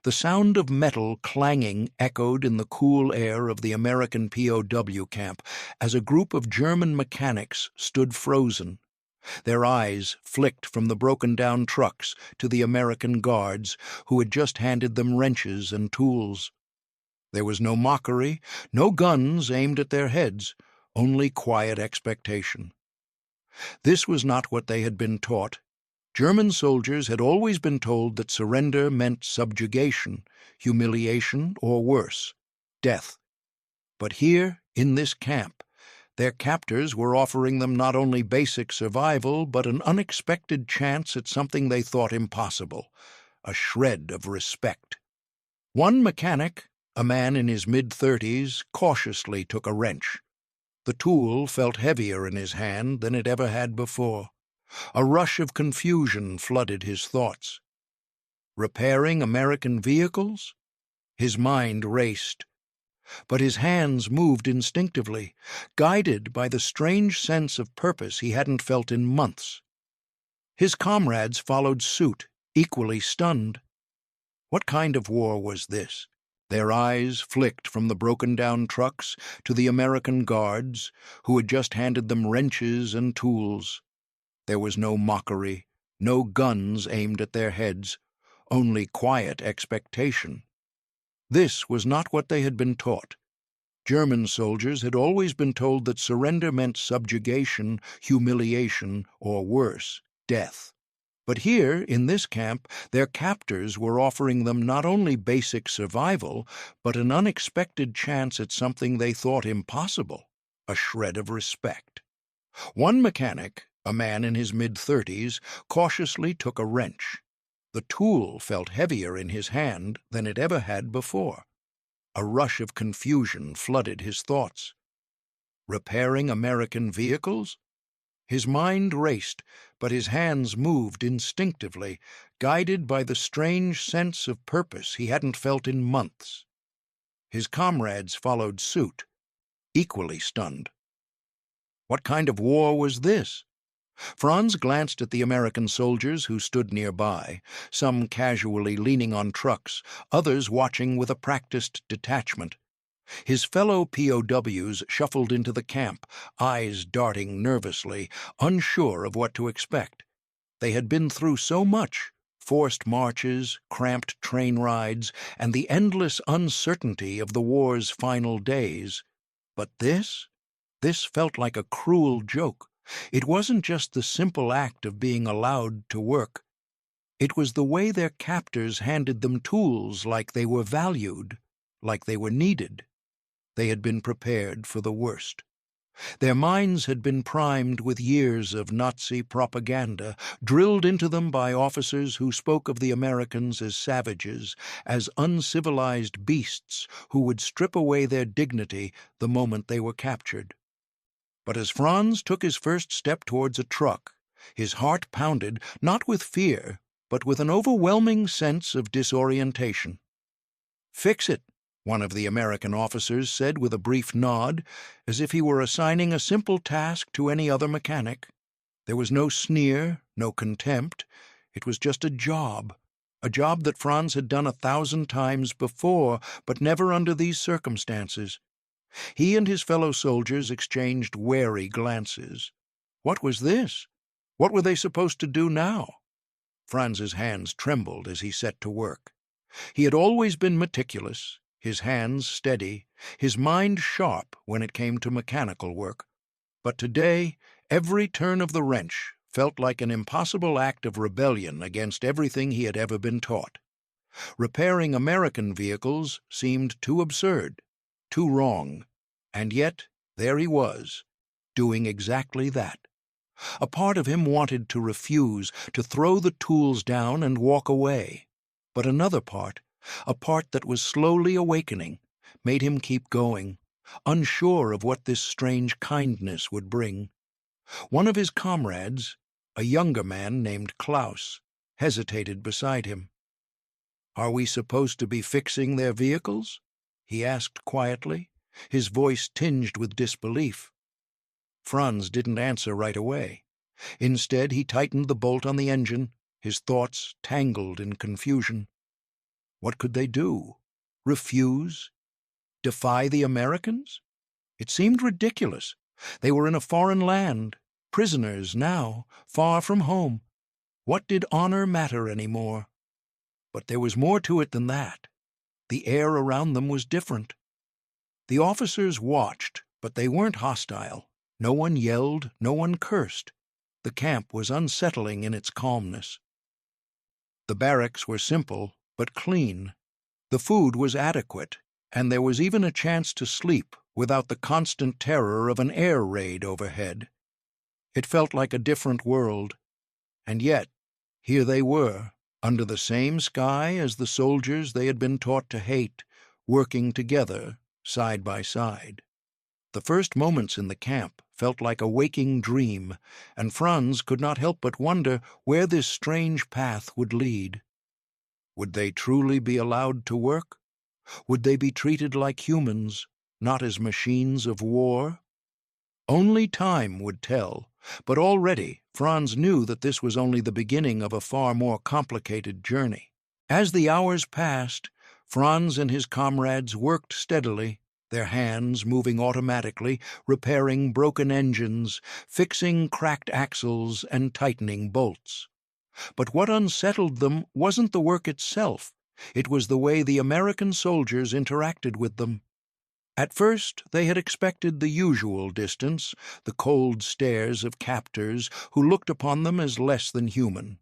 The sound of metal clanging echoed in the cool air of the American POW camp as a group of German mechanics stood frozen. Their eyes flicked from the broken-down trucks to the American guards who had just handed them wrenches and tools. There was no mockery, no guns aimed at their heads, only quiet expectation. This was not what they had been taught. German soldiers had always been told that surrender meant subjugation, humiliation, or worse, death. But here, in this camp, their captors were offering them not only basic survival, but an unexpected chance at something they thought impossible, a shred of respect. One mechanic, a man in his mid-30s, cautiously took a wrench. The tool felt heavier in his hand than it ever had before. A rush of confusion flooded his thoughts. Repairing American vehicles? His mind raced. But his hands moved instinctively, guided by the strange sense of purpose he hadn't felt in months. His comrades followed suit, equally stunned. What kind of war was this? Their eyes flicked from the broken-down trucks to the American guards, who had just handed them wrenches and tools. There was no mockery, no guns aimed at their heads, only quiet expectation. This was not what they had been taught. German soldiers had always been told that surrender meant subjugation, humiliation, or worse, death. But here, in this camp, their captors were offering them not only basic survival, but an unexpected chance at something they thought impossible, a shred of respect. One mechanic, a man in his mid-30s, cautiously took a wrench. The tool felt heavier in his hand than it ever had before. A rush of confusion flooded his thoughts. Repairing American vehicles? His mind raced, but his hands moved instinctively, guided by the strange sense of purpose he hadn't felt in months. His comrades followed suit, equally stunned. What kind of war was this? Franz glanced at the American soldiers who stood nearby, some casually leaning on trucks, others watching with a practiced detachment. His fellow POWs shuffled into the camp, eyes darting nervously, unsure of what to expect. They had been through so much, forced marches, cramped train rides, and the endless uncertainty of the war's final days. But this felt like a cruel joke. It wasn't just the simple act of being allowed to work. It was the way their captors handed them tools like they were valued, like they were needed. They had been prepared for the worst. Their minds had been primed with years of Nazi propaganda, drilled into them by officers who spoke of the Americans as savages, as uncivilized beasts who would strip away their dignity the moment they were captured. But as Franz took his first step towards a truck, his heart pounded, not with fear, but with an overwhelming sense of disorientation. "Fix it," one of the American officers said with a brief nod, as if he were assigning a simple task to any other mechanic. There was no sneer, no contempt. It was just a job that Franz had done 1,000 times before, but never under these circumstances. He and his fellow soldiers exchanged wary glances. What was this? What were they supposed to do now? Franz's hands trembled as he set to work. He had always been meticulous, his hands steady, his mind sharp when it came to mechanical work. But today, every turn of the wrench felt like an impossible act of rebellion against everything he had ever been taught. Repairing American vehicles seemed too absurd, too wrong, and yet there he was, doing exactly that. A part of him wanted to refuse, to throw the tools down and walk away. But another part, a part that was slowly awakening, made him keep going, unsure of what this strange kindness would bring. One of his comrades, a younger man named Klaus, hesitated beside him. "Are we supposed to be fixing their vehicles?" he asked quietly, his voice tinged with disbelief. Franz didn't answer right away. Instead, he tightened the bolt on the engine, his thoughts tangled in confusion. What could they do? Refuse? Defy the Americans? It seemed ridiculous. They were in a foreign land, prisoners now, far from home. What did honor matter anymore? But there was more to it than that. The air around them was different. The officers watched, but they weren't hostile. No one yelled, no one cursed. The camp was unsettling in its calmness. The barracks were simple, but clean. The food was adequate, and there was even a chance to sleep without the constant terror of an air raid overhead. It felt like a different world, and yet here they were, under the same sky as the soldiers they had been taught to hate, working together, side by side. The first moments in the camp felt like a waking dream, and Franz could not help but wonder where this strange path would lead. Would they truly be allowed to work? Would they be treated like humans, not as machines of war? Only time would tell, but already Franz knew that this was only the beginning of a far more complicated journey. As the hours passed, Franz and his comrades worked steadily, their hands moving automatically, repairing broken engines, fixing cracked axles, and tightening bolts. But what unsettled them wasn't the work itself. It was the way the American soldiers interacted with them. At first, they had expected the usual distance, the cold stares of captors who looked upon them as less than human.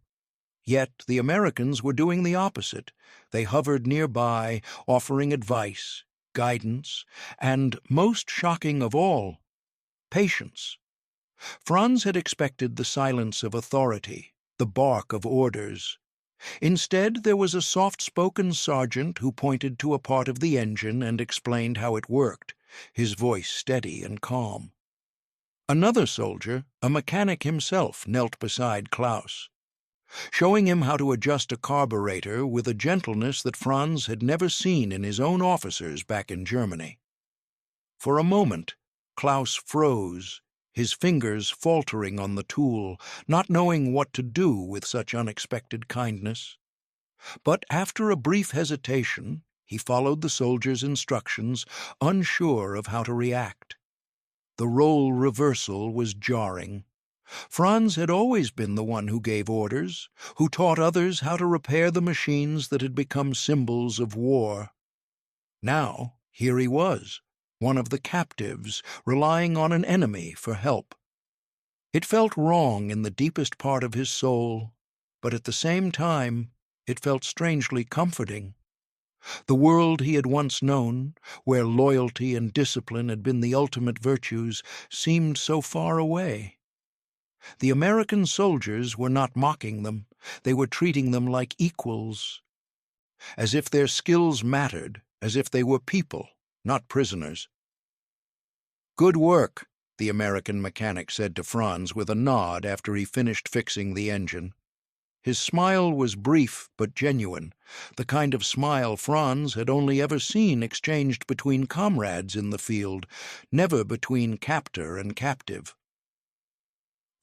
Yet the Americans were doing the opposite. They hovered nearby, offering advice, guidance, and, most shocking of all, patience. Franz had expected the silence of authority, the bark of orders. Instead, there was a soft-spoken sergeant who pointed to a part of the engine and explained how it worked, his voice steady and calm. Another soldier, a mechanic himself, knelt beside Klaus, showing him how to adjust a carburetor with a gentleness that Franz had never seen in his own officers back in Germany. For a moment, Klaus froze, his fingers faltering on the tool, not knowing what to do with such unexpected kindness. But after a brief hesitation, he followed the soldier's instructions, unsure of how to react. The role reversal was jarring. Franz had always been the one who gave orders, who taught others how to repair the machines that had become symbols of war. Now, here he was, one of the captives, relying on an enemy for help. It felt wrong in the deepest part of his soul, but at the same time, it felt strangely comforting. The world he had once known, where loyalty and discipline had been the ultimate virtues, seemed so far away. The American soldiers were not mocking them. They were treating them like equals, as if their skills mattered, as if they were people, not prisoners. "Good work," the American mechanic said to Franz with a nod after he finished fixing the engine. His smile was brief but genuine, the kind of smile Franz had only ever seen exchanged between comrades in the field, never between captor and captive.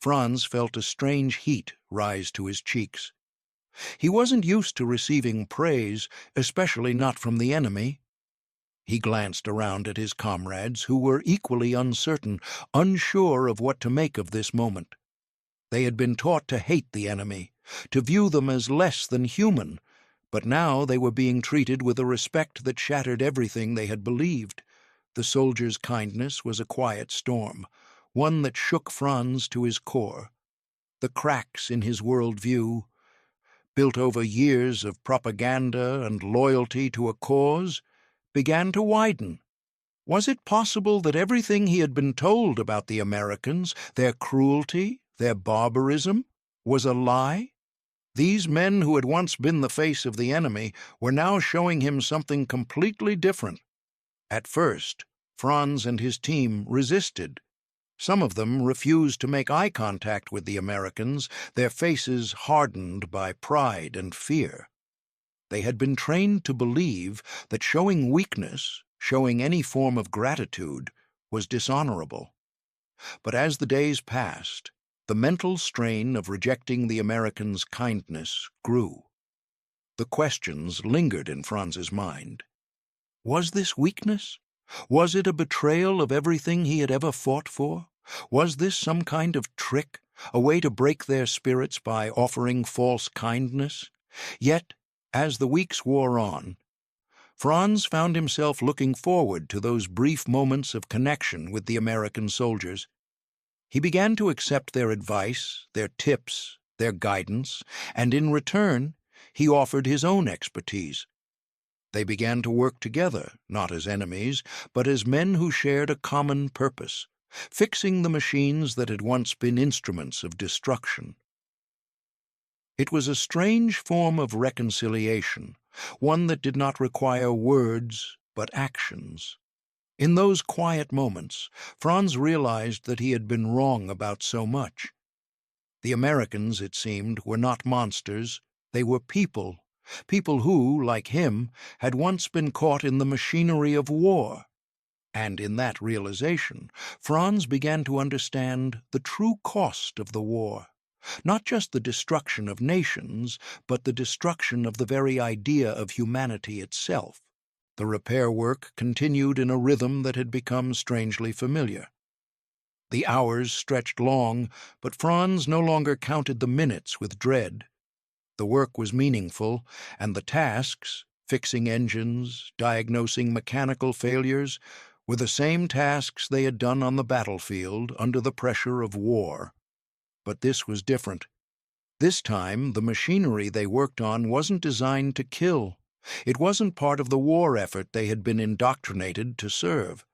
Franz felt a strange heat rise to his cheeks. He wasn't used to receiving praise, especially not from the enemy. He glanced around at his comrades, who were equally uncertain, unsure of what to make of this moment. They had been taught to hate the enemy, to view them as less than human, but now they were being treated with a respect that shattered everything they had believed. The soldier's kindness was a quiet storm, one that shook Franz to his core. The cracks in his worldview, built over years of propaganda and loyalty to a cause, began to widen. Was it possible that everything he had been told about the Americans, their cruelty, their barbarism, was a lie? These men who had once been the face of the enemy were now showing him something completely different. At first, Franz and his team resisted. Some of them refused to make eye contact with the Americans, their faces hardened by pride and fear. They had been trained to believe that showing weakness, showing any form of gratitude, was dishonorable. But as the days passed, the mental strain of rejecting the Americans' kindness grew. The questions lingered in Franz's mind. Was this weakness? Was it a betrayal of everything he had ever fought for? Was this some kind of trick, a way to break their spirits by offering false kindness? Yet, as the weeks wore on, Franz found himself looking forward to those brief moments of connection with the American soldiers. He began to accept their advice, their tips, their guidance, and in return, he offered his own expertise. They began to work together, not as enemies, but as men who shared a common purpose, fixing the machines that had once been instruments of destruction. It was a strange form of reconciliation, one that did not require words but actions. In those quiet moments, Franz realized that he had been wrong about so much. The Americans, it seemed, were not monsters, they were people who, like him, had once been caught in the machinery of war. And in that realization, Franz began to understand the true cost of the war. Not just the destruction of nations, but the destruction of the very idea of humanity itself. The repair work continued in a rhythm that had become strangely familiar. The hours stretched long, but Franz no longer counted the minutes with dread. The work was meaningful, and the tasks, fixing engines, diagnosing mechanical failures, were the same tasks they had done on the battlefield under the pressure of war. But this was different. This time, the machinery they worked on wasn't designed to kill. It wasn't part of the war effort they had been indoctrinated to serve.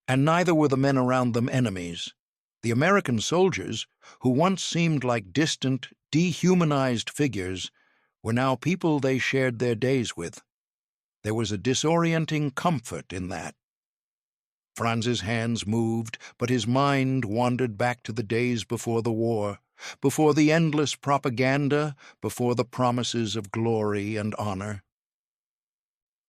And neither were the men around them enemies. The American soldiers, who once seemed like distant, dehumanized figures, were now people they shared their days with. There was a disorienting comfort in that. Franz's hands moved, but his mind wandered back to the days before the war, before the endless propaganda, before the promises of glory and honor.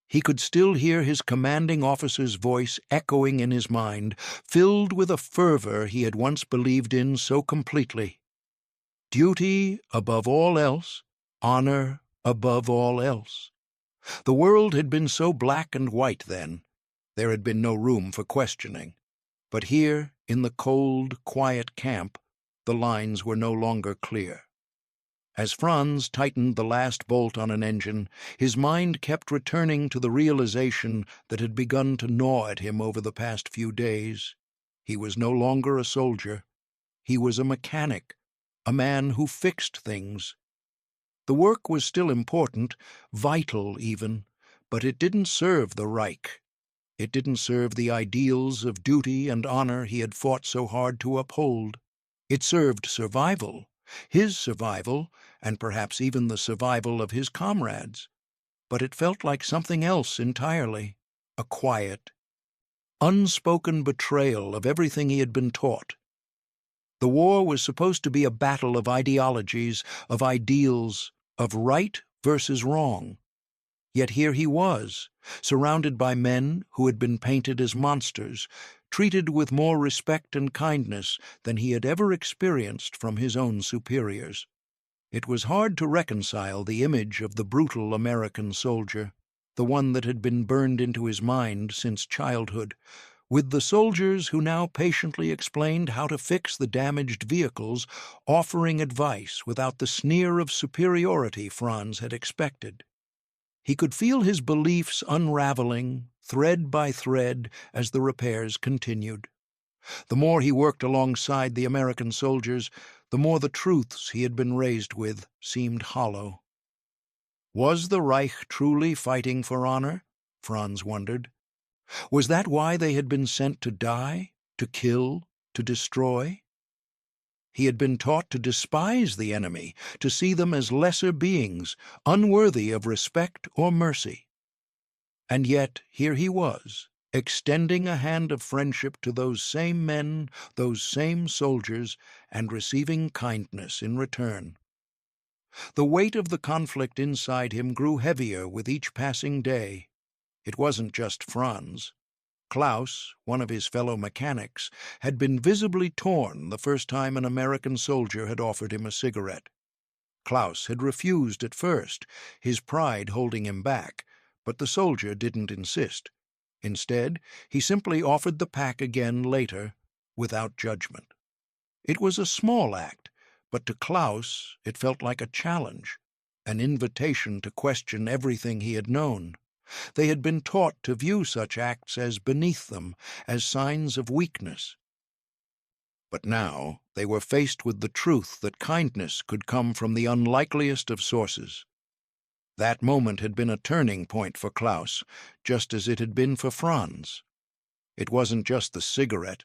He could still hear his commanding officer's voice echoing in his mind, filled with a fervor he had once believed in so completely. Duty above all else, honor above all else. The world had been so black and white then. There had been no room for questioning. But here, in the cold, quiet camp, the lines were no longer clear. As Franz tightened the last bolt on an engine, his mind kept returning to the realization that had begun to gnaw at him over the past few days. He was no longer a soldier. He was a mechanic, a man who fixed things. The work was still important, vital even, but it didn't serve the Reich. It didn't serve the ideals of duty and honor he had fought so hard to uphold. It served survival, his survival, and perhaps even the survival of his comrades. But it felt like something else entirely, a quiet, unspoken betrayal of everything he had been taught. The war was supposed to be a battle of ideologies, of ideals, of right versus wrong. Yet here he was, surrounded by men who had been painted as monsters, treated with more respect and kindness than he had ever experienced from his own superiors. It was hard to reconcile the image of the brutal American soldier, the one that had been burned into his mind since childhood, with the soldiers who now patiently explained how to fix the damaged vehicles, offering advice without the sneer of superiority Franz had expected. He could feel his beliefs unraveling, thread by thread, as the repairs continued. The more he worked alongside the American soldiers, the more the truths he had been raised with seemed hollow. Was the Reich truly fighting for honor? Franz wondered. Was that why they had been sent to die, to kill, to destroy? He had been taught to despise the enemy, to see them as lesser beings, unworthy of respect or mercy. And yet here he was, extending a hand of friendship to those same men, those same soldiers, and receiving kindness in return. The weight of the conflict inside him grew heavier with each passing day. It wasn't just Franz. Klaus, one of his fellow mechanics, had been visibly torn the first time an American soldier had offered him a cigarette. Klaus had refused at first, his pride holding him back, but the soldier didn't insist. Instead, he simply offered the pack again later, without judgment. It was a small act, but to Klaus it felt like a challenge, an invitation to question everything he had known. They had been taught to view such acts as beneath them, as signs of weakness. But now they were faced with the truth that kindness could come from the unlikeliest of sources. That moment had been a turning point for Klaus, just as it had been for Franz. It wasn't just the cigarette.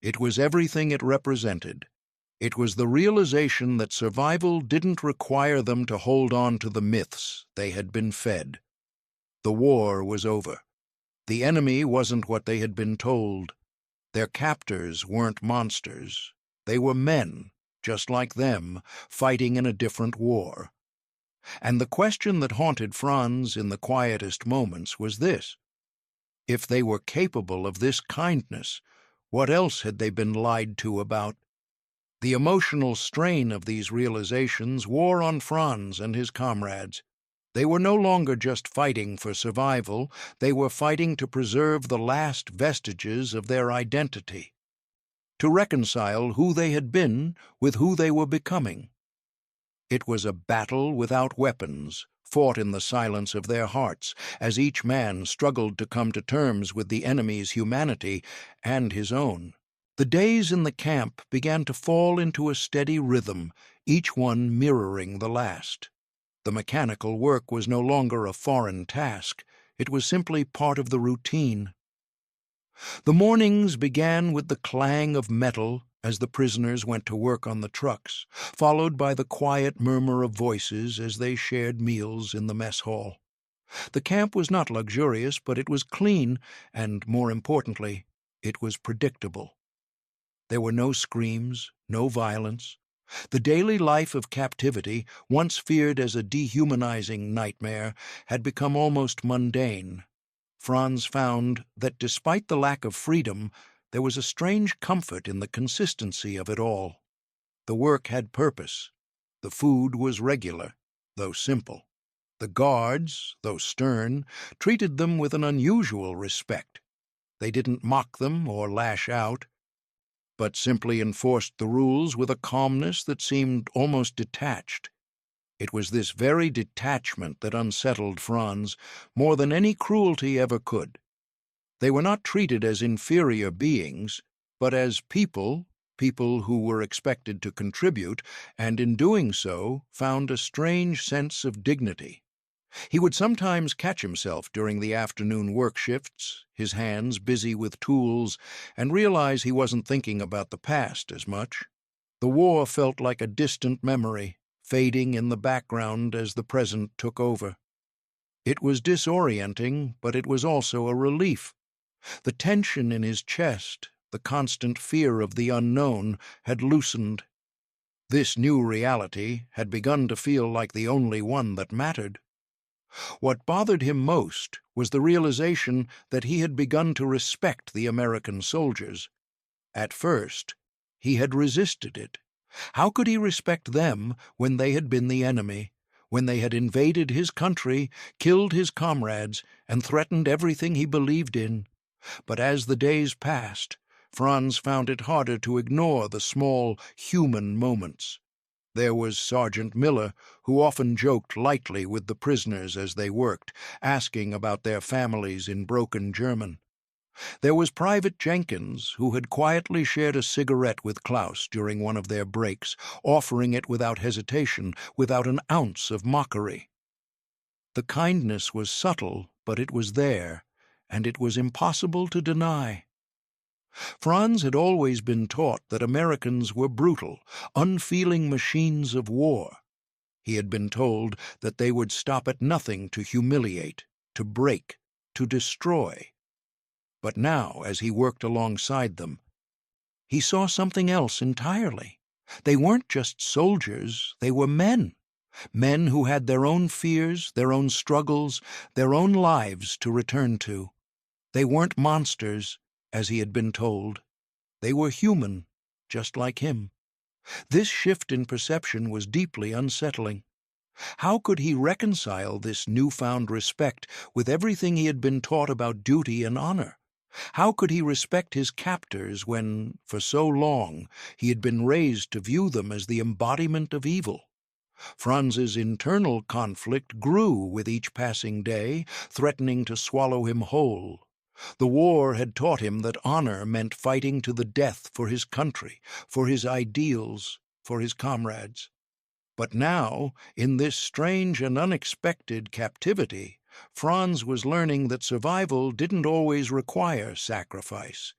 It was everything it represented. It was the realization that survival didn't require them to hold on to the myths they had been fed. The war was over. The enemy wasn't what they had been told. Their captors weren't monsters. They were men, just like them, fighting in a different war. And the question that haunted Franz in the quietest moments was this: if they were capable of this kindness, what else had they been lied to about? The emotional strain of these realizations wore on Franz and his comrades. They were no longer just fighting for survival, they were fighting to preserve the last vestiges of their identity, to reconcile who they had been with who they were becoming. It was a battle without weapons, fought in the silence of their hearts, as each man struggled to come to terms with the enemy's humanity and his own. The days in the camp began to fall into a steady rhythm, each one mirroring the last. The mechanical work was no longer a foreign task, it was simply part of the routine. The mornings began with the clang of metal as the prisoners went to work on the trucks, followed by the quiet murmur of voices as they shared meals in the mess hall. The camp was not luxurious, but it was clean, and, more importantly, it was predictable. There were no screams, no violence. The daily life of captivity, once feared as a dehumanizing nightmare, had become almost mundane. Franz found that despite the lack of freedom, there was a strange comfort in the consistency of it all. The work had purpose. The food was regular, though simple. The guards, though stern, treated them with an unusual respect. They didn't mock them or lash out, but simply enforced the rules with a calmness that seemed almost detached. It was this very detachment that unsettled Franz more than any cruelty ever could. They were not treated as inferior beings, but as people who were expected to contribute, and in doing so found a strange sense of dignity. He would sometimes catch himself during the afternoon work shifts, his hands busy with tools, and realize he wasn't thinking about the past as much. The war felt like a distant memory, fading in the background as the present took over. It was disorienting, but it was also a relief. The tension in his chest, the constant fear of the unknown, had loosened. This new reality had begun to feel like the only one that mattered. What bothered him most was the realization that he had begun to respect the American soldiers. At first, he had resisted it. How could he respect them when they had been the enemy, when they had invaded his country, killed his comrades, and threatened everything he believed in? But as the days passed, Franz found it harder to ignore the small, human moments. There was Sergeant Miller, who often joked lightly with the prisoners as they worked, asking about their families in broken German. There was Private Jenkins, who had quietly shared a cigarette with Klaus during one of their breaks, offering it without hesitation, without an ounce of mockery. The kindness was subtle, but it was there, and it was impossible to deny. Franz had always been taught that Americans were brutal, unfeeling machines of war. He had been told that they would stop at nothing to humiliate, to break, to destroy. But now, as he worked alongside them, he saw something else entirely. They weren't just soldiers, they were men. Men who had their own fears, their own struggles, their own lives to return to. They weren't monsters, as he had been told. They were human, just like him. This shift in perception was deeply unsettling. How could he reconcile this newfound respect with everything he had been taught about duty and honor? How could he respect his captors when, for so long, he had been raised to view them as the embodiment of evil? Franz's internal conflict grew with each passing day, threatening to swallow him whole. The war had taught him that honor meant fighting to the death for his country, for his ideals, for his comrades. But now, in this strange and unexpected captivity, Franz was learning that survival didn't always require sacrifice,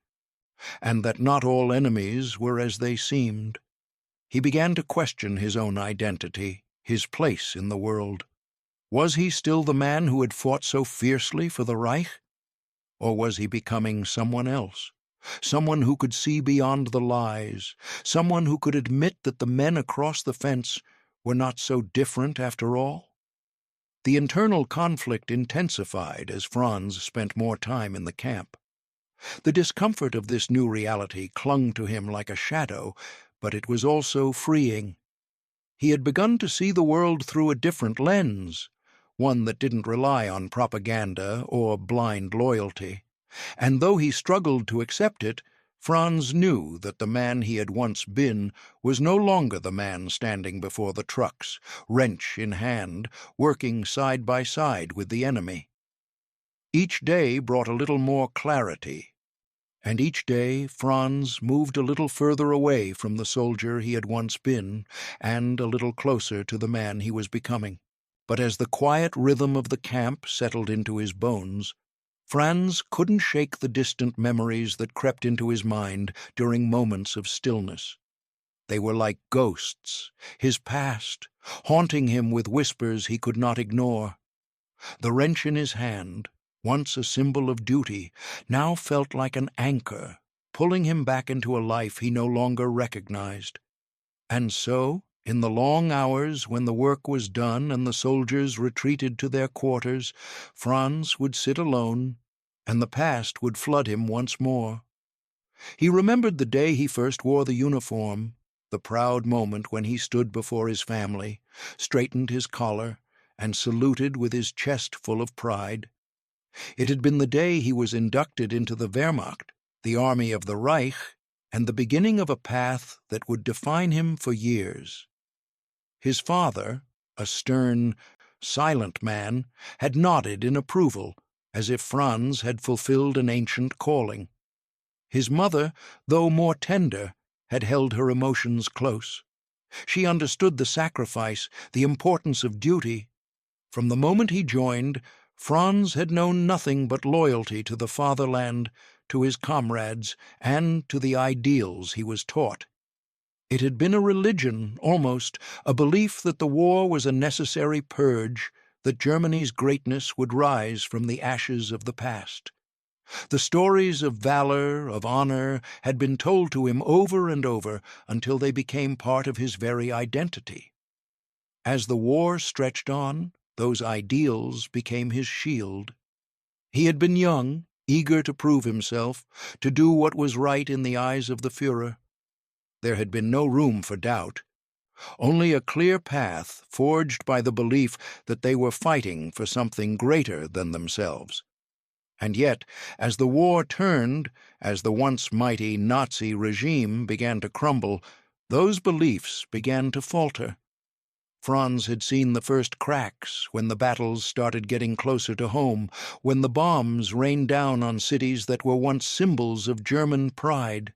and that not all enemies were as they seemed. He began to question his own identity, his place in the world. Was he still the man who had fought so fiercely for the Reich? Or was he becoming someone else? Someone who could see beyond the lies, someone who could admit that the men across the fence were not so different after all? The internal conflict intensified as Franz spent more time in the camp. The discomfort of this new reality clung to him like a shadow, but it was also freeing. He had begun to see the world through a different lens, one that didn't rely on propaganda or blind loyalty. And though he struggled to accept it, Franz knew that the man he had once been was no longer the man standing before the trucks, wrench in hand, working side by side with the enemy. Each day brought a little more clarity, and each day Franz moved a little further away from the soldier he had once been, and a little closer to the man he was becoming. But as the quiet rhythm of the camp settled into his bones, Franz couldn't shake the distant memories that crept into his mind during moments of stillness. They were like ghosts, his past, haunting him with whispers he could not ignore. The wrench in his hand, once a symbol of duty, now felt like an anchor, pulling him back into a life he no longer recognized. And so, in the long hours when the work was done and the soldiers retreated to their quarters, Franz would sit alone, and the past would flood him once more. He remembered the day he first wore the uniform, the proud moment when he stood before his family, straightened his collar, and saluted with his chest full of pride. It had been the day he was inducted into the Wehrmacht, the army of the Reich, and the beginning of a path that would define him for years. His father, a stern, silent man, had nodded in approval, as if Franz had fulfilled an ancient calling. His mother, though more tender, had held her emotions close. She understood the sacrifice, the importance of duty. From the moment he joined, Franz had known nothing but loyalty to the fatherland, to his comrades, and to the ideals he was taught. It had been a religion, almost, a belief that the war was a necessary purge, that Germany's greatness would rise from the ashes of the past. The stories of valor, of honor, had been told to him over and over until they became part of his very identity. As the war stretched on, those ideals became his shield. He had been young, eager to prove himself, to do what was right in the eyes of the Führer. There had been no room for doubt, only a clear path forged by the belief that they were fighting for something greater than themselves. And yet, as the war turned, as the once mighty Nazi regime began to crumble, those beliefs began to falter. Franz had seen the first cracks when the battles started getting closer to home, when the bombs rained down on cities that were once symbols of German pride.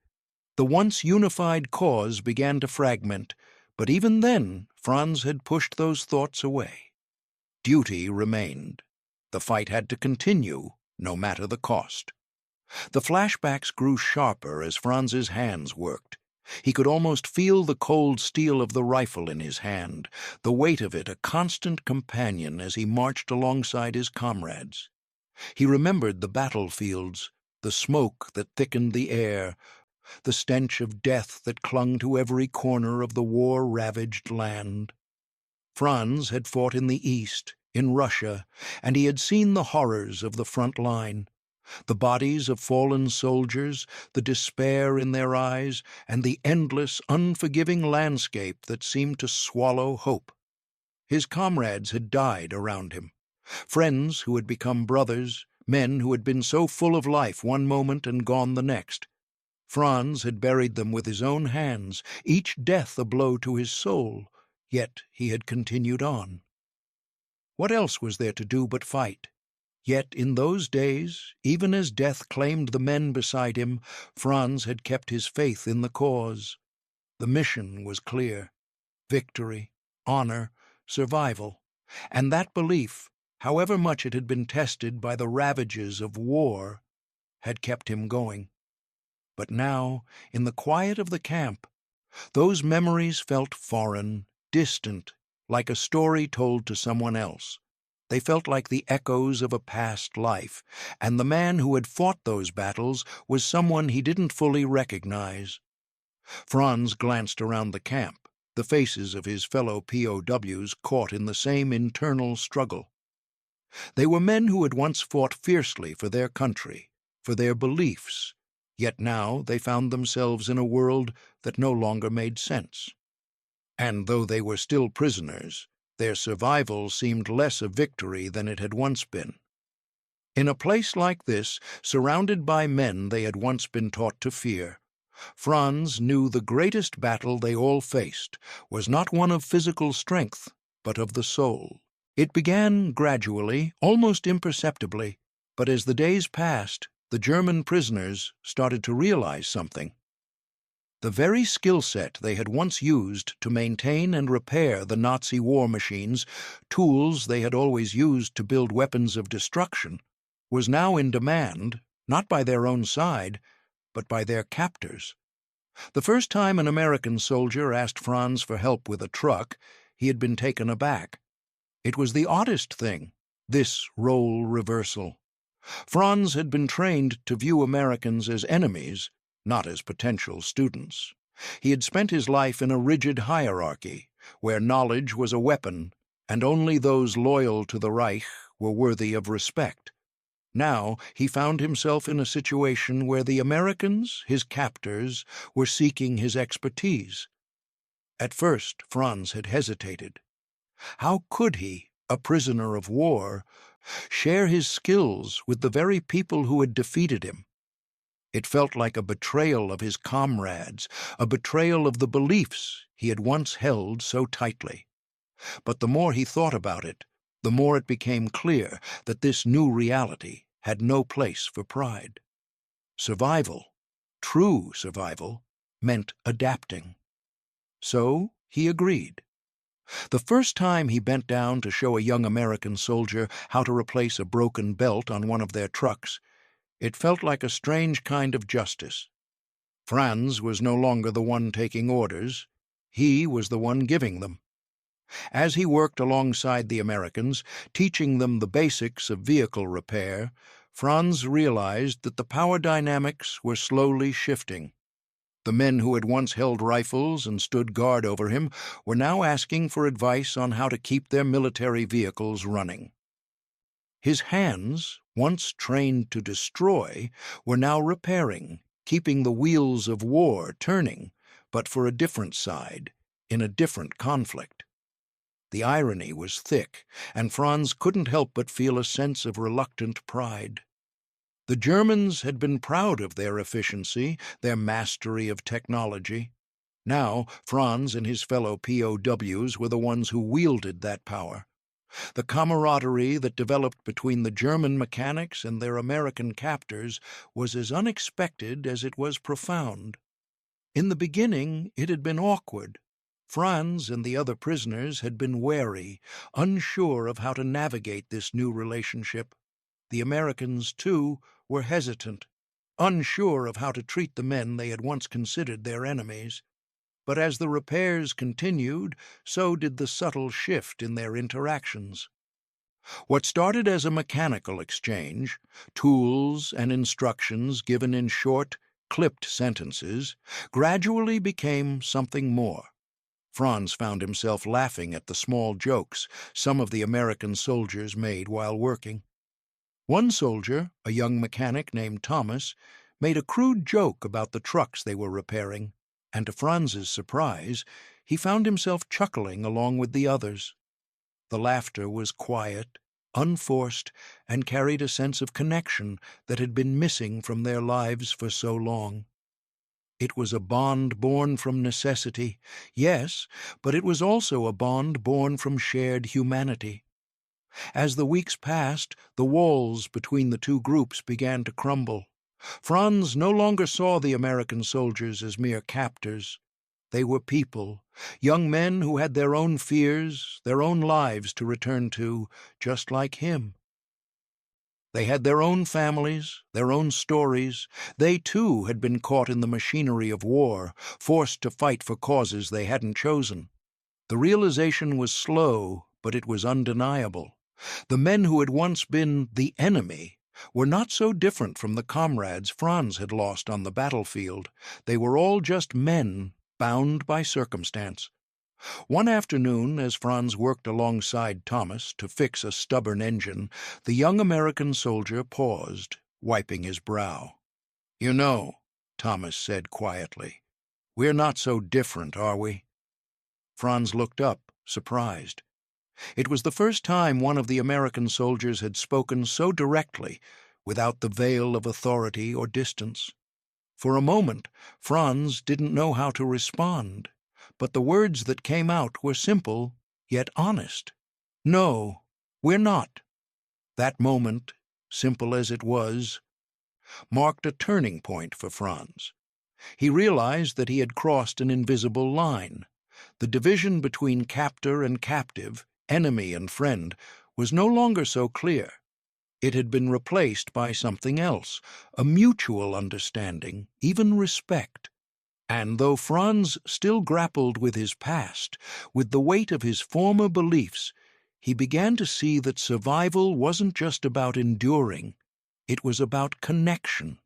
The once unified cause began to fragment, but even then Franz had pushed those thoughts away. Duty remained. The fight had to continue, no matter the cost. The flashbacks grew sharper as Franz's hands worked. He could almost feel the cold steel of the rifle in his hand, the weight of it a constant companion as he marched alongside his comrades. He remembered the battlefields, the smoke that thickened the air, the stench of death that clung to every corner of the war-ravaged land. Franz had fought in the East, in Russia, and he had seen the horrors of the front line. The bodies of fallen soldiers, the despair in their eyes, and the endless, unforgiving landscape that seemed to swallow hope. His comrades had died around him. Friends who had become brothers, men who had been so full of life one moment and gone the next. Franz had buried them with his own hands, each death a blow to his soul, yet he had continued on. What else was there to do but fight? Yet in those days, even as death claimed the men beside him, Franz had kept his faith in the cause. The mission was clear: victory, honor, survival, and that belief, however much it had been tested by the ravages of war, had kept him going. But now, in the quiet of the camp, those memories felt foreign, distant, like a story told to someone else. They felt like the echoes of a past life, and the man who had fought those battles was someone he didn't fully recognize. Franz glanced around the camp, the faces of his fellow POWs caught in the same internal struggle. They were men who had once fought fiercely for their country, for their beliefs, yet now they found themselves in a world that no longer made sense. And though they were still prisoners, their survival seemed less a victory than it had once been. In a place like this, surrounded by men they had once been taught to fear, Franz knew the greatest battle they all faced was not one of physical strength, but of the soul. It began gradually, almost imperceptibly, but as the days passed, the German prisoners started to realize something. The very skill set they had once used to maintain and repair the Nazi war machines, tools they had always used to build weapons of destruction, was now in demand, not by their own side, but by their captors. The first time an American soldier asked Franz for help with a truck, he had been taken aback. It was the oddest thing, this role reversal. Franz had been trained to view Americans as enemies, not as potential students. He had spent his life in a rigid hierarchy, where knowledge was a weapon, and only those loyal to the Reich were worthy of respect. Now he found himself in a situation where the Americans, his captors, were seeking his expertise. At first, Franz had hesitated. How could he, a prisoner of war, share his skills with the very people who had defeated him? It felt like a betrayal of his comrades, a betrayal of the beliefs he had once held so tightly. But the more he thought about it, the more it became clear that this new reality had no place for pride. Survival, true survival, meant adapting. So he agreed. The first time he bent down to show a young American soldier how to replace a broken belt on one of their trucks, it felt like a strange kind of justice. Franz was no longer the one taking orders. He was the one giving them. As he worked alongside the Americans, teaching them the basics of vehicle repair, Franz realized that the power dynamics were slowly shifting. The men who had once held rifles and stood guard over him were now asking for advice on how to keep their military vehicles running. His hands, once trained to destroy, were now repairing, keeping the wheels of war turning, but for a different side, in a different conflict. The irony was thick, and Franz couldn't help but feel a sense of reluctant pride. The Germans had been proud of their efficiency, their mastery of technology. Now Franz and his fellow POWs were the ones who wielded that power. The camaraderie that developed between the German mechanics and their American captors was as unexpected as it was profound. In the beginning, it had been awkward. Franz and the other prisoners had been wary, unsure of how to navigate this new relationship. The Americans, too, were hesitant, unsure of how to treat the men they had once considered their enemies. But as the repairs continued, so did the subtle shift in their interactions. What started as a mechanical exchange, tools and instructions given in short, clipped sentences, gradually became something more. Franz found himself laughing at the small jokes some of the American soldiers made while working. One soldier, a young mechanic named Thomas, made a crude joke about the trucks they were repairing, and to Franz's surprise, he found himself chuckling along with the others. The laughter was quiet, unforced, and carried a sense of connection that had been missing from their lives for so long. It was a bond born from necessity, yes, but it was also a bond born from shared humanity. As the weeks passed, the walls between the two groups began to crumble. Franz no longer saw the American soldiers as mere captors. They were people, young men who had their own fears, their own lives to return to, just like him. They had their own families, their own stories. They, too, had been caught in the machinery of war, forced to fight for causes they hadn't chosen. The realization was slow, but it was undeniable. The men who had once been the enemy were not so different from the comrades Franz had lost on the battlefield. They were all just men, bound by circumstance. One afternoon, as Franz worked alongside Thomas to fix a stubborn engine, the young American soldier paused, wiping his brow. "You know," Thomas said quietly, "we're not so different, are we?" Franz looked up, surprised. It was the first time one of the American soldiers had spoken so directly, without the veil of authority or distance. For a moment, Franz didn't know how to respond, but the words that came out were simple, yet honest. "No, we're not." That moment, simple as it was, marked a turning point for Franz. He realized that he had crossed an invisible line. The division between captor and captive, enemy and friend, was no longer so clear. It had been replaced by something else, a mutual understanding, even respect. And though Franz still grappled with his past, with the weight of his former beliefs, he began to see that survival wasn't just about enduring. It was about connection.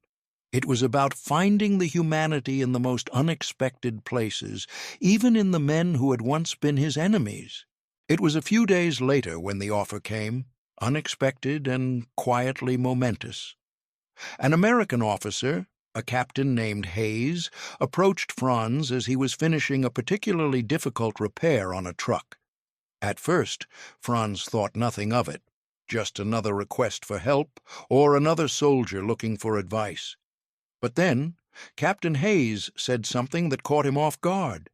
It was about finding the humanity in the most unexpected places, even in the men who had once been his enemies. It was a few days later when the offer came, unexpected and quietly momentous. An American officer, a captain named Hayes, approached Franz as he was finishing a particularly difficult repair on a truck. At first, Franz thought nothing of it, just another request for help or another soldier looking for advice. But then, Captain Hayes said something that caught him off guard.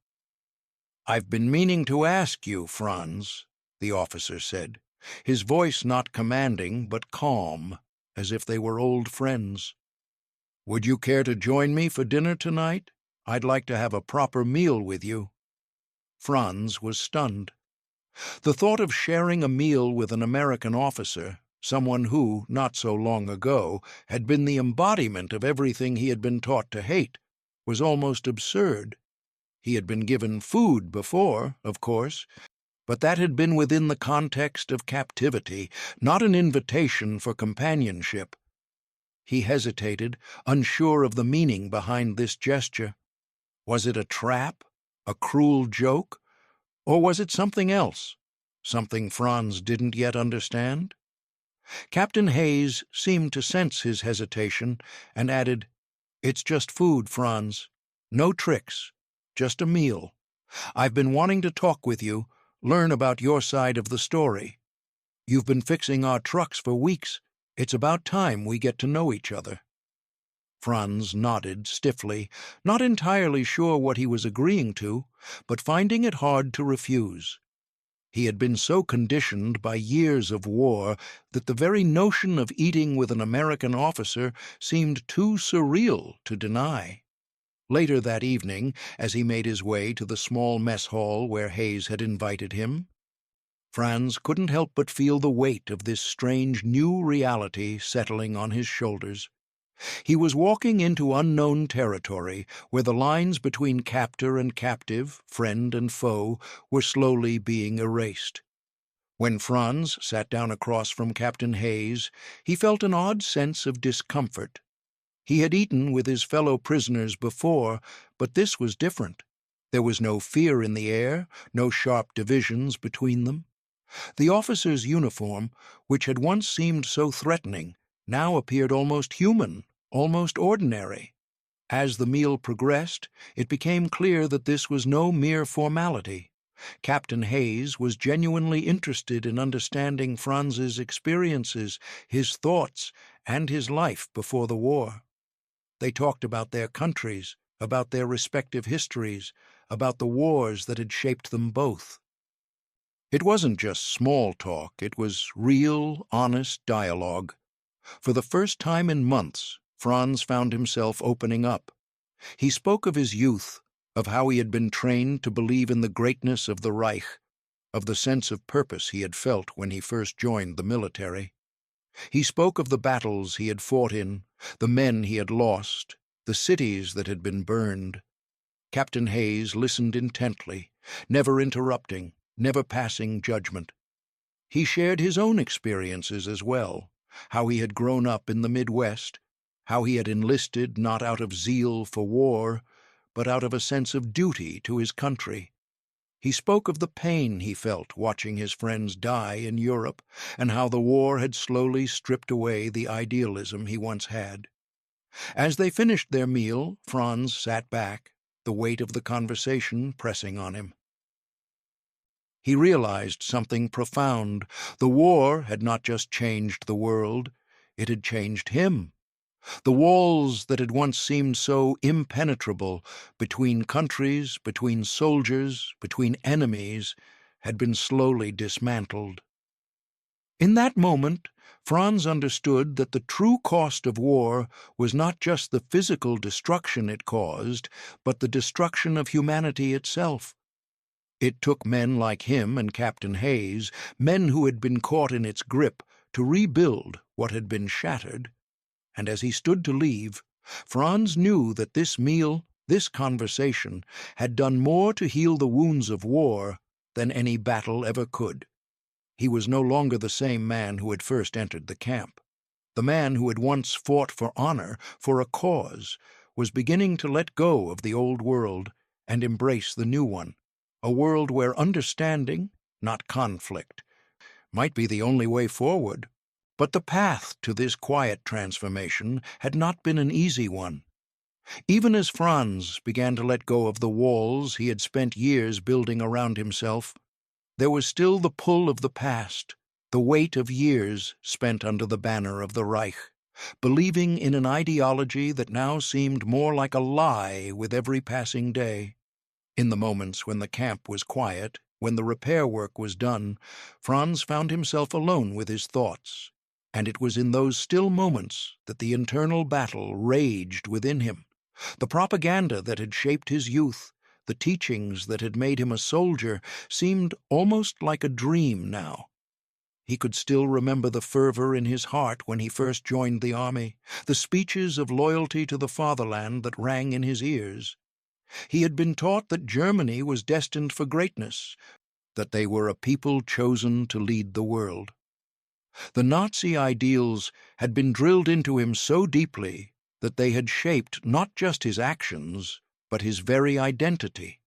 "I've been meaning to ask you, Franz," the officer said, his voice not commanding but calm, as if they were old friends. "Would you care to join me for dinner tonight? I'd like to have a proper meal with you." Franz was stunned. The thought of sharing a meal with an American officer, someone who, not so long ago, had been the embodiment of everything he had been taught to hate, was almost absurd. He had been given food before, of course, but that had been within the context of captivity, not an invitation for companionship. He hesitated, unsure of the meaning behind this gesture. Was it a trap, a cruel joke, or was it something else, something Franz didn't yet understand? Captain Hayes seemed to sense his hesitation and added, "It's just food, Franz. No tricks, just a meal. I've been wanting to talk with you, learn about your side of the story. You've been fixing our trucks for weeks. It's about time we get to know each other." Franz nodded stiffly, not entirely sure what he was agreeing to, but finding it hard to refuse. He had been so conditioned by years of war that the very notion of eating with an American officer seemed too surreal to deny. Later that evening, as he made his way to the small mess hall where Hayes had invited him, Franz couldn't help but feel the weight of this strange new reality settling on his shoulders. He was walking into unknown territory where the lines between captor and captive, friend and foe, were slowly being erased. When Franz sat down across from Captain Hayes, he felt an odd sense of discomfort. He had eaten with his fellow prisoners before, but this was different. There was no fear in the air, no sharp divisions between them. The officer's uniform, which had once seemed so threatening, now appeared almost human, almost ordinary. As the meal progressed, it became clear that this was no mere formality. Captain Hayes was genuinely interested in understanding Franz's experiences, his thoughts, and his life before the war. They talked about their countries, about their respective histories, about the wars that had shaped them both. It wasn't just small talk, it was real, honest dialogue. For the first time in months, Franz found himself opening up. He spoke of his youth, of how he had been trained to believe in the greatness of the Reich, of the sense of purpose he had felt when he first joined the military. He spoke of the battles he had fought in, the men he had lost, the cities that had been burned. Captain Hayes listened intently, never interrupting, never passing judgment. He shared his own experiences as well, how he had grown up in the Midwest, how he had enlisted not out of zeal for war, but out of a sense of duty to his country. He spoke of the pain he felt watching his friends die in Europe, and how the war had slowly stripped away the idealism he once had. As they finished their meal, Franz sat back, the weight of the conversation pressing on him. He realized something profound. The war had not just changed the world, it had changed him. The walls that had once seemed so impenetrable between countries, between soldiers, between enemies, had been slowly dismantled. In that moment, Franz understood that the true cost of war was not just the physical destruction it caused, but the destruction of humanity itself. It took men like him and Captain Hayes, men who had been caught in its grip, to rebuild what had been shattered. And as he stood to leave, Franz knew that this meal, this conversation, had done more to heal the wounds of war than any battle ever could. He was no longer the same man who had first entered the camp. The man who had once fought for honor, for a cause, was beginning to let go of the old world and embrace the new one, a world where understanding, not conflict, might be the only way forward. But the path to this quiet transformation had not been an easy one. Even as Franz began to let go of the walls he had spent years building around himself, there was still the pull of the past, the weight of years spent under the banner of the Reich, believing in an ideology that now seemed more like a lie with every passing day. In the moments when the camp was quiet, when the repair work was done, Franz found himself alone with his thoughts, and it was in those still moments that the internal battle raged within him. The propaganda that had shaped his youth, the teachings that had made him a soldier, seemed almost like a dream now. He could still remember the fervor in his heart when he first joined the army, the speeches of loyalty to the fatherland that rang in his ears. He had been taught that Germany was destined for greatness, that they were a people chosen to lead the world. The Nazi ideals had been drilled into him so deeply that they had shaped not just his actions, but his very identity.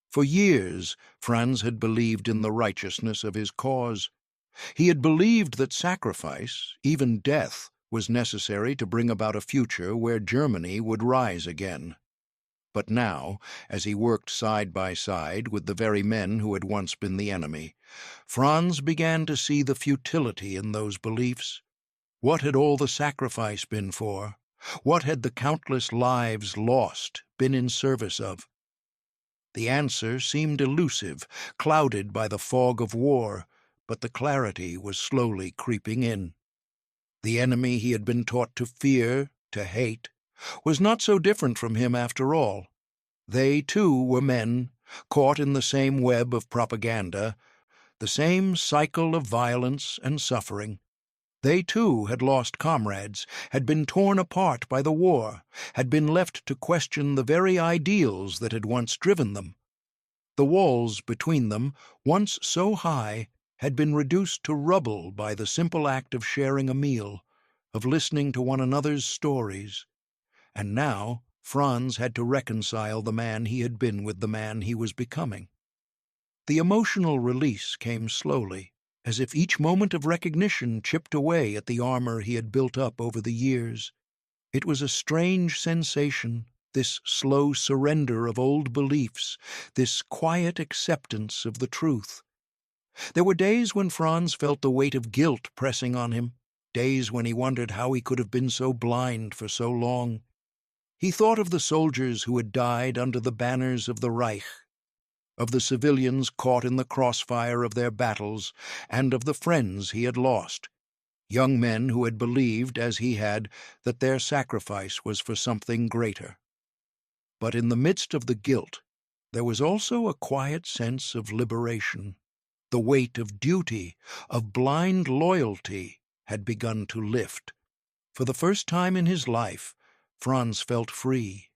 For years, Franz had believed in the righteousness of his cause. He had believed that sacrifice, even death, was necessary to bring about a future where Germany would rise again. But now, as he worked side by side with the very men who had once been the enemy, Franz began to see the futility in those beliefs. What had all the sacrifice been for? What had the countless lives lost been in service of? The answer seemed elusive, clouded by the fog of war, but the clarity was slowly creeping in. The enemy he had been taught to fear, to hate, was not so different from him after all. They, too, were men, caught in the same web of propaganda, the same cycle of violence and suffering. They, too, had lost comrades, had been torn apart by the war, had been left to question the very ideals that had once driven them. The walls between them, once so high, had been reduced to rubble by the simple act of sharing a meal, of listening to one another's stories. And now Franz had to reconcile the man he had been with the man he was becoming. The emotional release came slowly. as if each moment of recognition chipped away at the armor he had built up over the years. It was a strange sensation, this slow surrender of old beliefs, this quiet acceptance of the truth. There were days when Franz felt the weight of guilt pressing on him, days when he wondered how he could have been so blind for so long. He thought of the soldiers who had died under the banners of the Reich, of the civilians caught in the crossfire of their battles, and of the friends he had lost, young men who had believed, as he had, that their sacrifice was for something greater. But in the midst of the guilt, there was also a quiet sense of liberation. The weight of duty, of blind loyalty, had begun to lift. For the first time in his life, Franz felt free.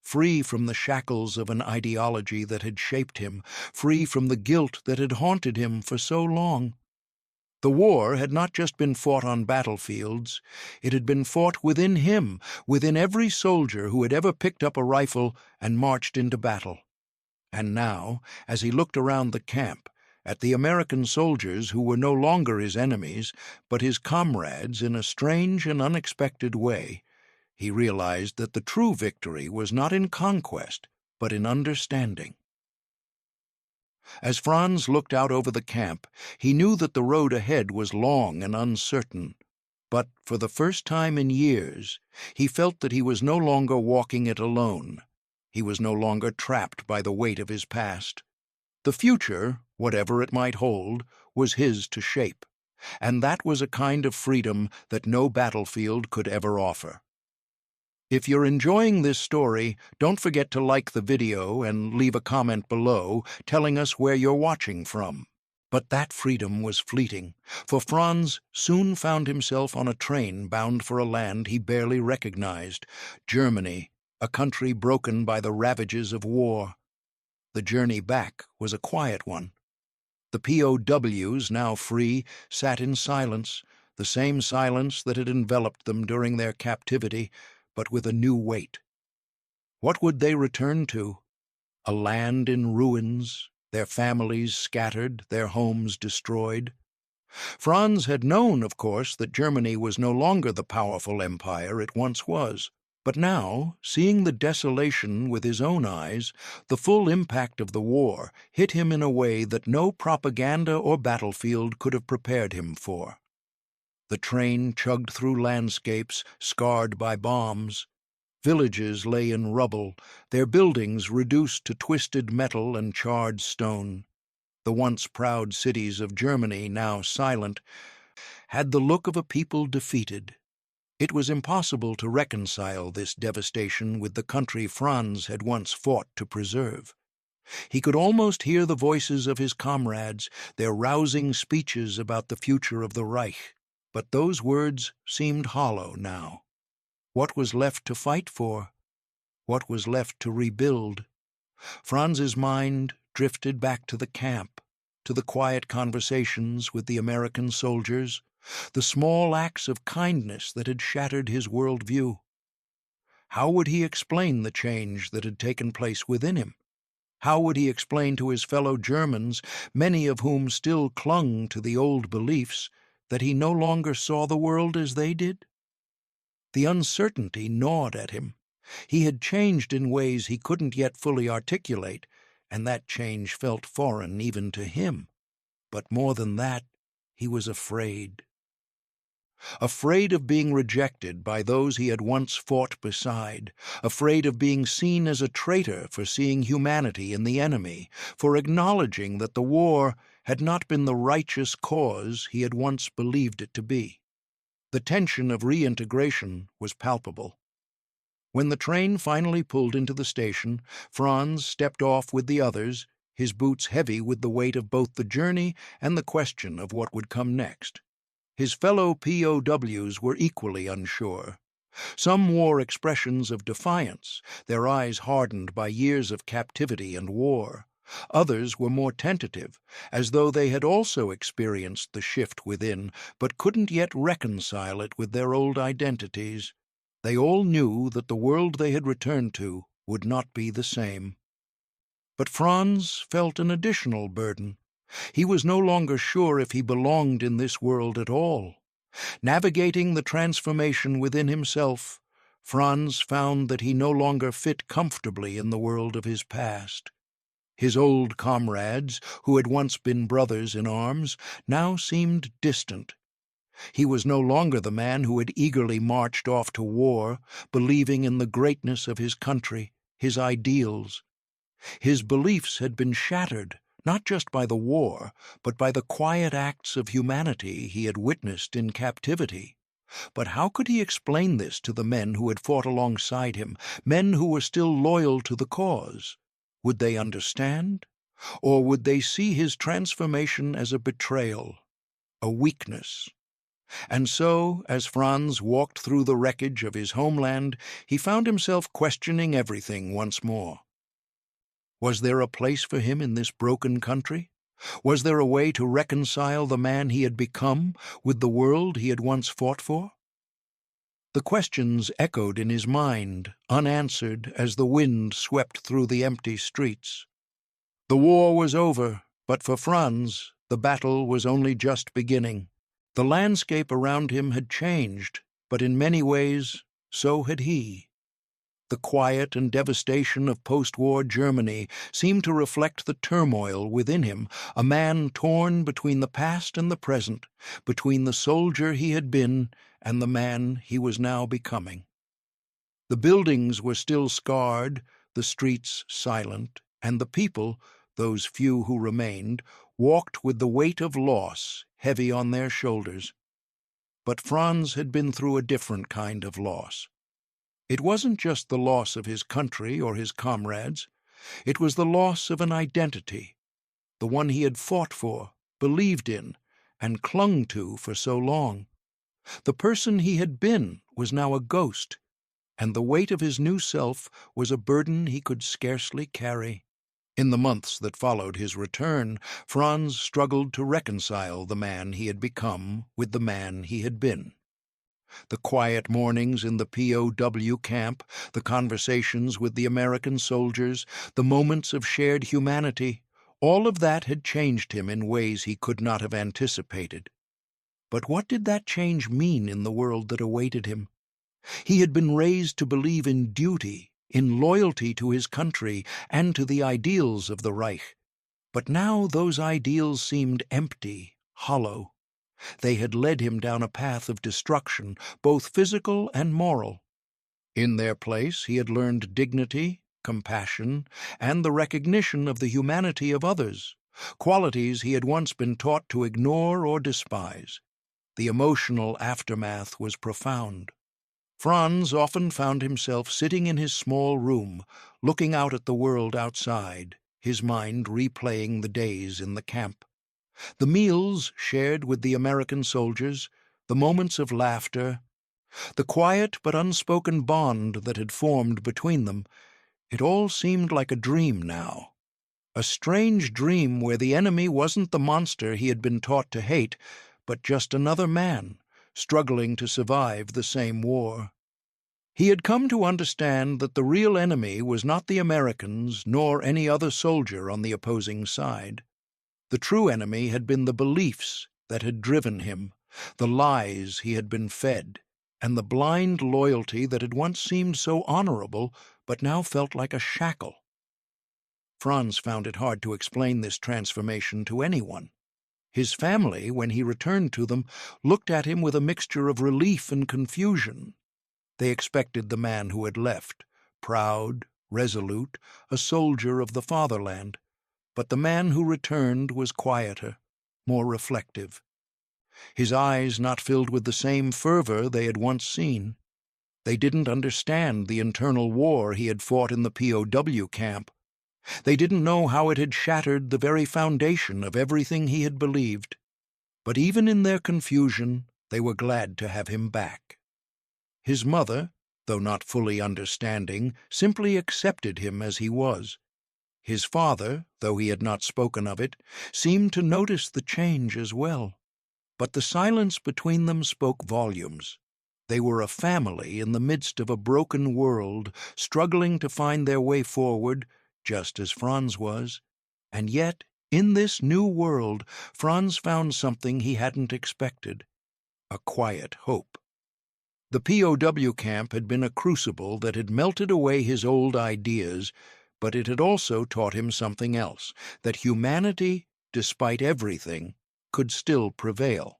Free from the shackles of an ideology that had shaped him, free from the guilt that had haunted him for so long. The war had not just been fought on battlefields, it had been fought within him, within every soldier who had ever picked up a rifle and marched into battle. And now, as he looked around the camp, at the American soldiers who were no longer his enemies, but his comrades in a strange and unexpected way, he realized that the true victory was not in conquest, but in understanding. As Franz looked out over the camp, he knew that the road ahead was long and uncertain, but for the first time in years, he felt that he was no longer walking it alone. He was no longer trapped by the weight of his past. The future, whatever it might hold, was his to shape, and that was a kind of freedom that no battlefield could ever offer. If you're enjoying this story, don't forget to like the video and leave a comment below telling us where you're watching from. But that freedom was fleeting, for Franz soon found himself on a train bound for a land he barely recognized, Germany, a country broken by the ravages of war. The journey back was a quiet one. The POWs, now free, sat in silence, the same silence that had enveloped them during their captivity, but with a new weight. What would they return to? A land in ruins, their families scattered, their homes destroyed? Franz had known, of course, that Germany was no longer the powerful empire it once was. But now, seeing the desolation with his own eyes, the full impact of the war hit him in a way that no propaganda or battlefield could have prepared him for. The train chugged through landscapes scarred by bombs. Villages lay in rubble, their buildings reduced to twisted metal and charred stone. The once proud cities of Germany, now silent, had the look of a people defeated. It was impossible to reconcile this devastation with the country Franz had once fought to preserve. He could almost hear the voices of his comrades, their rousing speeches about the future of the Reich. But those words seemed hollow now. What was left to fight for? What was left to rebuild? Franz's mind drifted back to the camp, to the quiet conversations with the American soldiers, the small acts of kindness that had shattered his worldview. How would he explain the change that had taken place within him? How would he explain to his fellow Germans, many of whom still clung to the old beliefs, that he no longer saw the world as they did? The uncertainty gnawed at him. He had changed in ways he couldn't yet fully articulate, and that change felt foreign even to him. But more than that, he was afraid. Afraid of being rejected by those he had once fought beside, afraid of being seen as a traitor for seeing humanity in the enemy, for acknowledging that the war had not been the righteous cause he had once believed it to be. The tension of reintegration was palpable. When the train finally pulled into the station, Franz stepped off with the others, his boots heavy with the weight of both the journey and the question of what would come next. His fellow POWs were equally unsure. Some wore expressions of defiance, their eyes hardened by years of captivity and war. Others were more tentative, as though they had also experienced the shift within, but couldn't yet reconcile it with their old identities. They all knew that the world they had returned to would not be the same. But Franz felt an additional burden. He was no longer sure if he belonged in this world at all. Navigating the transformation within himself, Franz found that he no longer fit comfortably in the world of his past. His old comrades, who had once been brothers in arms, now seemed distant. He was no longer the man who had eagerly marched off to war, believing in the greatness of his country, his ideals. His beliefs had been shattered, not just by the war, but by the quiet acts of humanity he had witnessed in captivity. But how could he explain this to the men who had fought alongside him, men who were still loyal to the cause? Would they understand? Or would they see his transformation as a betrayal, a weakness? And so, as Franz walked through the wreckage of his homeland, he found himself questioning everything once more. Was there a place for him in this broken country? Was there a way to reconcile the man he had become with the world he had once fought for? The questions echoed in his mind, unanswered as the wind swept through the empty streets. The war was over, but for Franz, the battle was only just beginning. The landscape around him had changed, but in many ways, so had he. The quiet and devastation of post-war Germany seemed to reflect the turmoil within him, a man torn between the past and the present, between the soldier he had been and the man he was now becoming. The buildings were still scarred, the streets silent, and the people, those few who remained, walked with the weight of loss heavy on their shoulders. But Franz had been through a different kind of loss. It wasn't just the loss of his country or his comrades. It was the loss of an identity, the one he had fought for, believed in, and clung to for so long. The person he had been was now a ghost, and the weight of his new self was a burden he could scarcely carry. In the months that followed his return, Franz struggled to reconcile the man he had become with the man he had been. The quiet mornings in the POW camp, the conversations with the American soldiers, the moments of shared humanity, all of that had changed him in ways he could not have anticipated. But what did that change mean in the world that awaited him? He had been raised to believe in duty, in loyalty to his country and to the ideals of the Reich. But now those ideals seemed empty, hollow. They had led him down a path of destruction, both physical and moral. In their place, he had learned dignity, compassion, and the recognition of the humanity of others, qualities he had once been taught to ignore or despise. The emotional aftermath was profound. Franz often found himself sitting in his small room, looking out at the world outside, his mind replaying the days in the camp. The meals shared with the American soldiers, the moments of laughter, the quiet but unspoken bond that had formed between them, it all seemed like a dream now. A strange dream where the enemy wasn't the monster he had been taught to hate, but just another man, struggling to survive the same war. He had come to understand that the real enemy was not the Americans nor any other soldier on the opposing side. The true enemy had been the beliefs that had driven him, the lies he had been fed, and the blind loyalty that had once seemed so honorable but now felt like a shackle. Franz found it hard to explain this transformation to anyone. His family, when he returned to them, looked at him with a mixture of relief and confusion. They expected the man who had left, proud, resolute, a soldier of the fatherland. But the man who returned was quieter, more reflective. His eyes not filled with the same fervor they had once seen. They didn't understand the internal war he had fought in the POW camp. They didn't know how it had shattered the very foundation of everything he had believed. But even in their confusion, they were glad to have him back. His mother, though not fully understanding, simply accepted him as he was. His father, though he had not spoken of it, seemed to notice the change as well. But the silence between them spoke volumes. They were a family in the midst of a broken world, struggling to find their way forward, just as Franz was, and yet In this new world, Franz found something he hadn't expected: a quiet hope. The POW camp had been a crucible that had melted away his old ideas, but it had also taught him something else: that humanity, despite everything, could still prevail.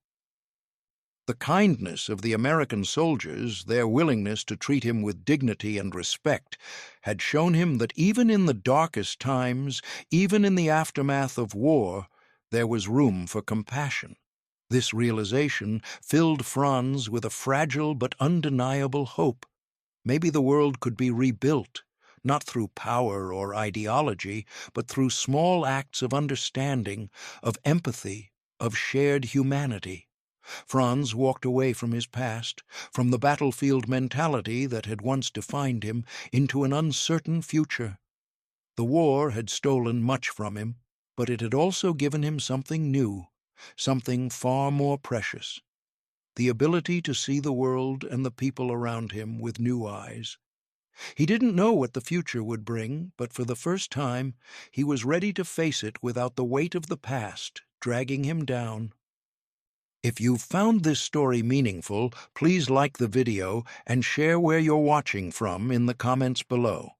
The kindness of the American soldiers, their willingness to treat him with dignity and respect, had shown him that even in the darkest times, even in the aftermath of war, there was room for compassion. This realization filled Franz with a fragile but undeniable hope. Maybe the world could be rebuilt, not through power or ideology, but through small acts of understanding, of empathy, of shared humanity. Franz walked away from his past, from the battlefield mentality that had once defined him, into an uncertain future. The war had stolen much from him, but it had also given him something new, something far more precious: the ability to see the world and the people around him with new eyes. He didn't know what the future would bring, but for the first time he was ready to face it without the weight of the past dragging him down. If you've found this story meaningful, please like the video and share where you're watching from in the comments below.